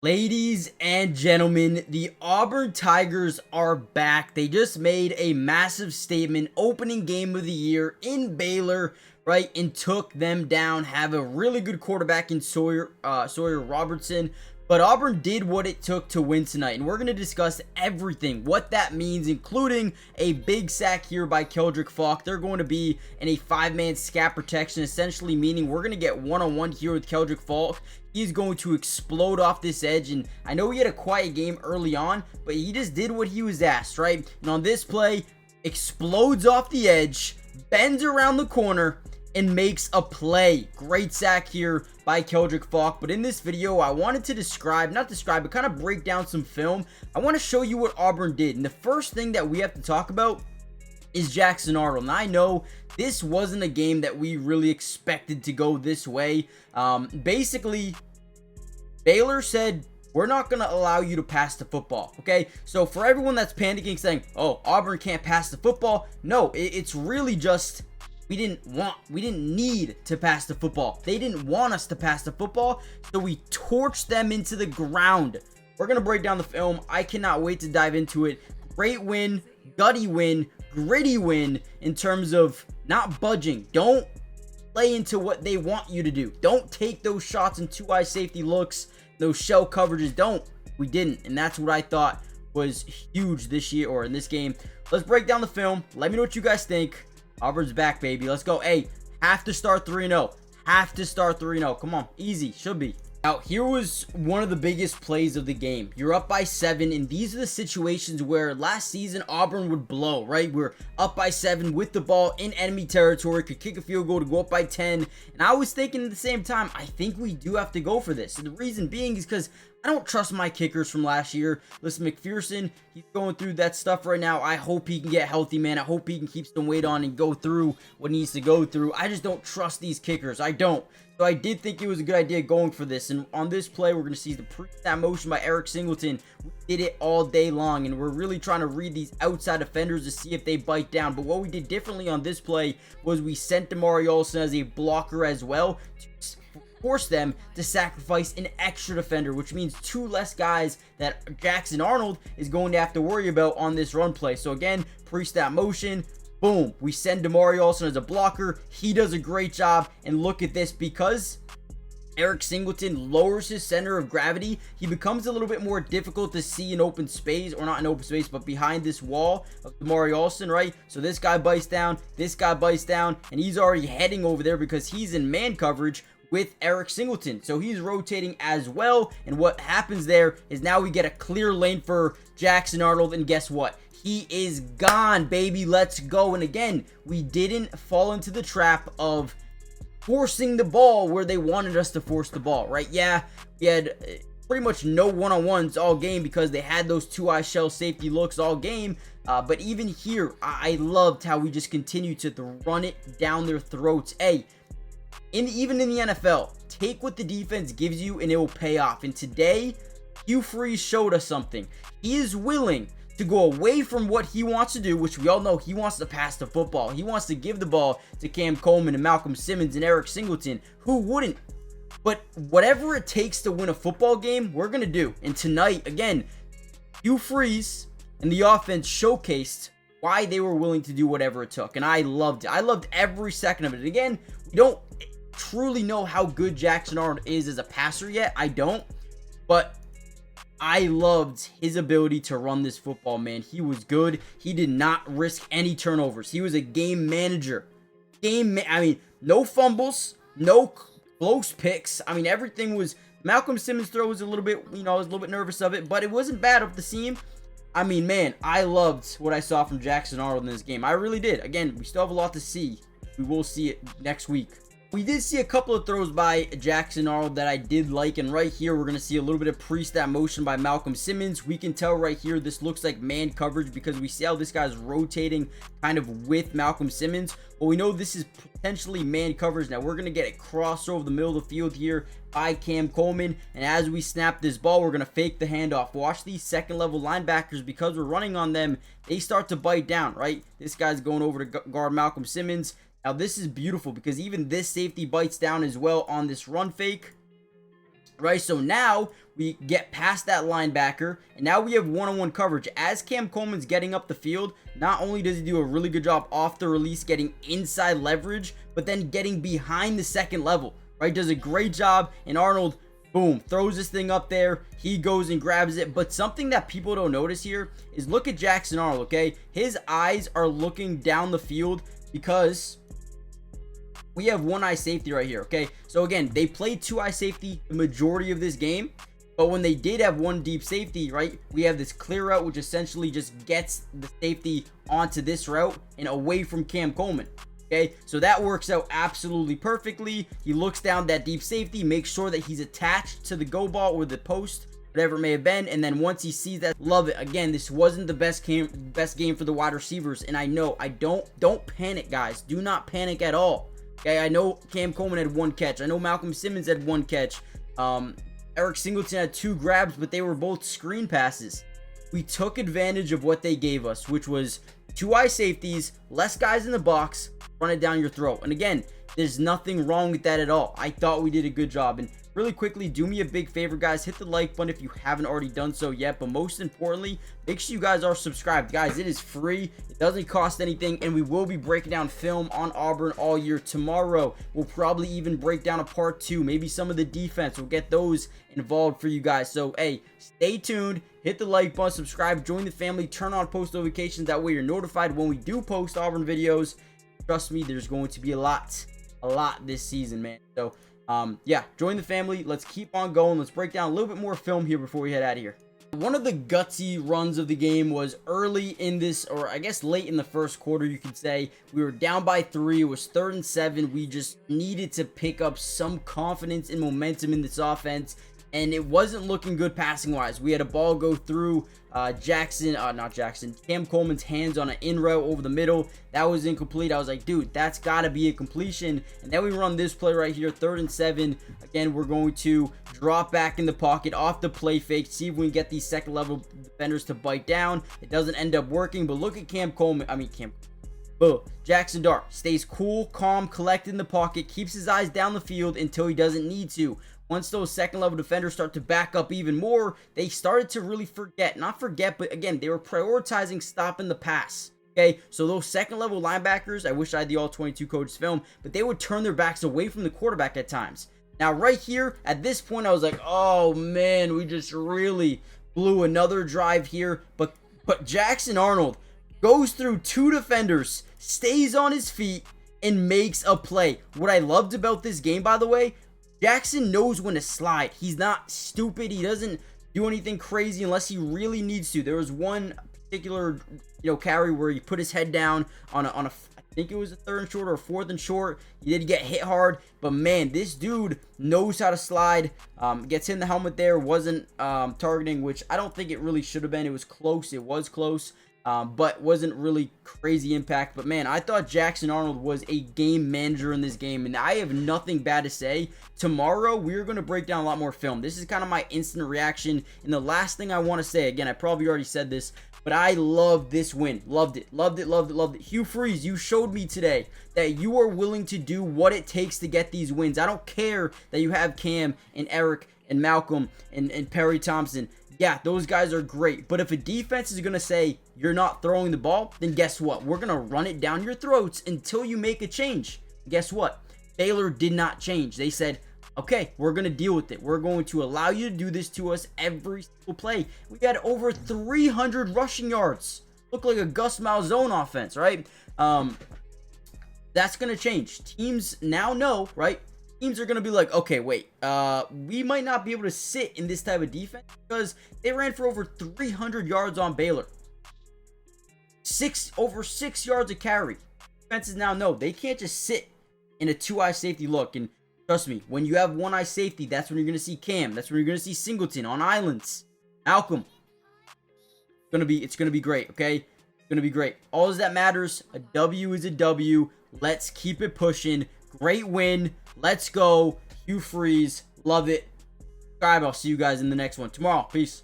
Ladies and gentlemen, the Auburn Tigers are back. They just made a massive statement, opening game of the year in Baylor, right, and took them down. Have a really good quarterback in Sawyer Robertson. But Auburn did what it took to win tonight, and we're going to discuss everything, what that means, including a big sack here by Keldrick Falk. They're going to be in a five-man scat protection, essentially meaning we're going to get one-on-one here with Keldrick Falk. He's going to explode off this edge, and I know he had a quiet game early on, but he just did what he was asked, right? And on this play, explodes off the edge, bends around the corner, and makes a play. Great sack here by Keldrick Falk. But in this video, I wanted to but kind of break down some film. I want to show you what Auburn did. And the first thing that we have to talk about is Jackson Arnold. And I know this wasn't a game that we really expected to go this way. Basically, Baylor said, we're not going to allow you to pass the football, okay? So for everyone that's panicking, saying, oh, Auburn can't pass the football. No, it's really just we didn't need to pass the football. They didn't want us to pass the football, so we torched them into the ground. We're going to break down the film. I cannot wait to dive into it. Great win, gutty win, gritty win in terms of not budging. Don't play into what they want you to do. Don't take those shots and two-eye safety looks, those shell coverages. Don't. We didn't, and that's what I thought was huge this year or in this game. Let's break down the film. Let me know what you guys think. Auburn's back, baby. Let's go. Hey, have to start 3-0. Have to start 3-0. Come on. Easy. Should be. Now, here was one of the biggest plays of the game. You're up by 7, and these are the situations where last season Auburn would blow, right? We're up by 7 with the ball in enemy territory, could kick a field goal to go up by 10. And I was thinking at the same time, I think we do have to go for this. And the reason being is because I don't trust my kickers from last year. Listen, McPherson, he's going through that stuff right now. I hope he can get healthy, man. I hope he can keep some weight on and go through what he needs to go through. I just don't trust these kickers. I don't. So I did think it was a good idea going for this. And on this play, we're going to see the pre-snap motion by Eric Singleton. We did it all day long, and we're really trying to read these outside defenders to see if they bite down. But what we did differently on this play was we sent Damari Olson as a blocker as well to force them to sacrifice an extra defender, which means 2 less guys that Jackson Arnold is going to have to worry about on this run play. So again, pre-snap motion. Boom, we send Damari Olson as a blocker. He does a great job, and look at this, because Eric Singleton lowers his center of gravity, he becomes a little bit more difficult to see in open space, or not in open space, but behind this wall of Damari Olson, right? So this guy bites down, and he's already heading over there because he's in man coverage with Eric Singleton. So he's rotating as well, and what happens there is now we get a clear lane for Jackson Arnold, and guess what? He is gone, baby. Let's go. And again, we didn't fall into the trap of forcing the ball where they wanted us to force the ball, right? Yeah, we had pretty much no one-on-ones all game because they had those two-eye shell safety looks all game. But even here, I loved how we just continued to run it down their throats. Hey, even in the NFL, take what the defense gives you and it will pay off. And today, Hugh Freeze showed us something. He is willing to go away from what he wants to do, which we all know he wants to pass the football. He wants to give the ball to Cam Coleman and Malcolm Simmons and Eric Singleton. Who wouldn't? But whatever it takes to win a football game, we're going to do. And tonight, again, Hugh Freeze and the offense showcased why they were willing to do whatever it took. And I loved it. I loved every second of it. Again, we don't truly know how good Jackson Arnold is as a passer yet. I don't. But I loved his ability to run this football, man. He was good. He did not risk any turnovers. He was a game manager. No fumbles, no close picks. I mean, everything was... Malcolm Simmons' throw was a little bit, I was a little bit nervous of it, but it wasn't bad up the seam. I mean, man, I loved what I saw from Jackson Arnold in this game. I really did. Again, we still have a lot to see. We will see it next week. We did see a couple of throws by Jackson Arnold that I did like, and right here we're going to see a little bit of pre-snap motion by Malcolm Simmons. We can tell right here this looks like man coverage because we see how this guy's rotating kind of with Malcolm Simmons. But we know this is potentially man coverage. Now we're going to get a crossover the middle of the field here by Cam Coleman, and as we snap this ball, we're going to fake the handoff. Watch these second level linebackers, because we're running on them, they start to bite down, right? This guy's going over to guard Malcolm Simmons. Now this is beautiful because even this safety bites down as well on this run fake. right? So now we get past that linebacker, and now we have one-on-one coverage. As Cam Coleman's getting up the field, not only does he do a really good job off the release, getting inside leverage, but then getting behind the second level, right? Does a great job, and Arnold, boom, throws this thing up there. He goes and grabs it. But something that people don't notice here is look at Jackson Arnold, okay? His eyes are looking down the field because we have one eye safety right here, okay? So again, they played two eye safety the majority of this game, but when they did have one deep safety, right, we have this clear route, which essentially just gets the safety onto this route and away from Cam Coleman. Okay, so that works out absolutely perfectly. He looks down that deep safety, makes sure that he's attached to the go ball or the post, whatever it may have been, and then once he sees that, love it. Again, this wasn't the best game for the wide receivers, and I know don't panic, guys. Do not panic at all. Okay, I know Cam Coleman had one catch. I know Malcolm Simmons had one catch. Eric Singleton had 2 grabs, but they were both screen passes. We took advantage of what they gave us, which was 2 eye safeties, less guys in the box, run it down your throat. And again, there's nothing wrong with that at all. I thought we did a good job. And really quickly, do me a big favor, guys. Hit the like button if you haven't already done so yet. But most importantly, make sure you guys are subscribed. Guys, it is free. It doesn't cost anything. And we will be breaking down film on Auburn all year. Tomorrow, we'll probably even break down a part 2. Maybe some of the defense. We'll get those involved for you guys. So, hey, stay tuned. Hit the like button, subscribe, join the family, turn on post notifications. That way you're notified when we do post Auburn videos. Trust me, there's going to be a lot this season, man. So, yeah, join the family. Let's keep on going. Let's break down a little bit more film here before we head out of here. One of the gutsy runs of the game was early in this, or I guess late in the first quarter, you could say. We were down by 3. It was 3rd and 7. We just needed to pick up some confidence and momentum in this offense. And it wasn't looking good passing wise. We had a ball go through Cam Coleman's hands on an in route over the middle. That was incomplete. I was like, dude, that's got to be a completion. And then we run this play right here, 3rd and 7. Again, we're going to drop back in the pocket off the play fake, see if we can get these second level defenders to bite down. It doesn't end up working, but look at Jackson Dart stays cool, calm, collected in the pocket, keeps his eyes down the field until he doesn't need to. Once those second level defenders start to back up even more, they started to really not forget, but again, they were prioritizing stopping the pass. Okay, so those second level linebackers, I wish I had the all 22 coaches film, but they would turn their backs away from the quarterback at times. Now right here, at this point, I was like, oh man, we just really blew another drive here. But Jackson Arnold goes through 2 defenders, stays on his feet, and makes a play. What I loved about this game, by the way, Jackson knows when to slide. He's not stupid. He doesn't do anything crazy unless he really needs to. There was one particular, carry where he put his head down on a I think it was a 3rd and short or a 4th and short. He did get hit hard, but man, this dude knows how to slide. Gets in the helmet there. Wasn't targeting, which I don't think it really should have been. It was close. It was close. But wasn't really crazy impact. But man, I thought Jackson Arnold was a game manager in this game, and I have nothing bad to say. Tomorrow, we're going to break down a lot more film. This is kind of my instant reaction. And the last thing I want to say, again, I probably already said this, but I love this win. Loved it. Loved it. Loved it. Loved it. Hugh Freeze, you showed me today that you are willing to do what it takes to get these wins. I don't care that you have Cam and Eric and Malcolm and Perry Thompson. Yeah, those guys are great. But if a defense is going to say you're not throwing the ball, then guess what? We're going to run it down your throats until you make a change. Guess what? Baylor did not change. They said, okay, we're going to deal with it. We're going to allow you to do this to us every single play. We had over 300 rushing yards. Looked like a Gus Malzahn offense, right? That's going to change. Teams now know, right? Teams are going to be like, okay, wait, we might not be able to sit in this type of defense because they ran for over 300 yards on Baylor. Over 6 yards a carry. Defenses now know they can't just sit in a 2-eye safety look. And trust me, when you have 1-eye safety, that's when you're going to see Cam. That's when you're going to see Singleton on islands. Malcolm. It's going to be great, okay? It's going to be great. All that matters, a W is a W. Let's keep it pushing. Great win. Let's go. Hugh Freeze. Love it. Subscribe. I'll see you guys in the next one tomorrow. Peace.